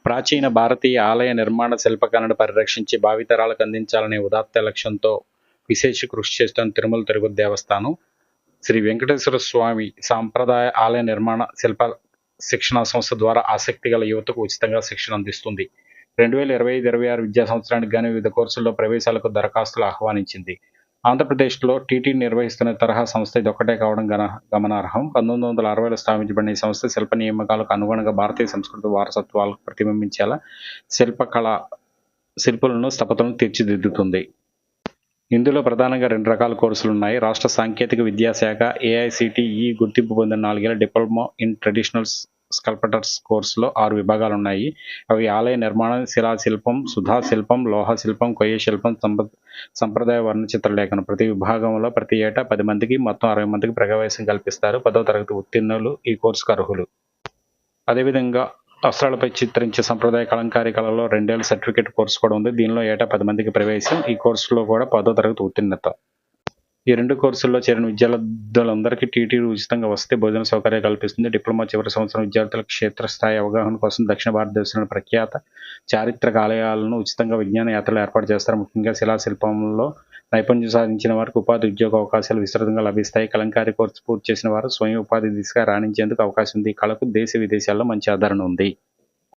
ప్రాచీన భారతీయ ఆలయ నిర్మాణ శిల్పకళను పరిరక్షించి భావితరాలకు అందించాలనే ఉదాత్త లక్ష్యంతో విశేష కృషి చేస్తున్న తిరుమల తిరుపతి దేవస్థానం శ్రీ వెంకటేశ్వర స్వామి సాంప్రదాయ ఆలయ నిర్మాణ శిల్ప శిక్షణా సంస్థ ద్వారా ఆసక్తి గల యువతకు ఉచితంగా శిక్షణ అందిస్తుంది. 2025-26 విద్యా సంవత్సరానికి గాను వివిధ కోర్సుల్లో ప్రవేశాలకు దరఖాస్తులు ఆహ్వానించింది. ఆంధ్రప్రదేశ్లో టీటీ నిర్వహిస్తున్న తరహా సంస్థ ఇదొక్కటే కావడం గమనార్హం. 1960లో స్థాపించబడిన ఈ సంస్థ శిల్ప నియామకాలకు అనుగుణంగా భారతీయ సంస్కృతి వారసత్వాలకు ప్రతిబింబించేలా శిల్పులను స్థపతులను తీర్చిదిద్దుతుంది. ఇందులో ప్రధానంగా 2 రకాల కోర్సులు ఉన్నాయి. రాష్ట్ర సాంకేతిక విద్యాశాఖ AICTE గుర్తింపు పొందిన 4 ఏళ్ల డిప్లొమా ఇన్ ట్రెడిషనల్ స్కల్ప్చర్స్ కోర్సులో 6 విభాగాలున్నాయి. అవి ఆలయ నిర్మాణం, శిలాశిల్పం, సుధాశిల్పం, లోహ శిల్పం, కొయ్య శిల్పం, సంప్రదాయ వర్ణచిత్రలేఖనం. ప్రతి విభాగంలో ప్రతి ఏటా 10 మందికి మొత్తం 60 మందికి ప్రవేశం కల్పిస్తారు. 10వ తరగతి ఉత్తీర్ణులు ఈ కోర్సుకు అర్హులు. అదేవిధంగా వస్త్రాలపై చిత్రించే సంప్రదాయ కలంకారీ కళలో 2 ఏళ్ల సర్టిఫికేట్ కోర్సు కూడా ఉంది. దీనిలో ఏటా 10 మందికి ప్రవేశం. ఈ కోర్సులో కూడా 10వ తరగతి ఉత్తీర్ణత. ఈ 2 కోర్సుల్లో చేరిన విద్యార్థులందరికీ టీటీ ఉచితంగా వసతి, భోజన సౌకర్యాలు కల్పిస్తుంది. డిప్లొమా చివరి సంవత్సరం విద్యార్థులకు క్షేత్రస్థాయి అవగాహన కోసం దక్షిణ భారతదేశంలోని ప్రఖ్యాత చారిత్రక ఆలయాలను ఉచితంగా విజ్ఞాన యాత్రలు ఏర్పాటు చేస్తారు. ముఖ్యంగా శిలాశిల్పంలో నైపుణ్యం సాధించిన వారికి ఉపాధి, ఉద్యోగ అవకాశాలు విస్తృతంగా లభిస్తాయి. కలంకారీ కోర్సు పూర్తి చేసిన వారు స్వయం ఉపాధి దిశగా రాణించేందుకు అవకాశం ఉంది. ఈ కళకు దేశ విదేశాల్లో మంచి ఆదరణ ఉంది.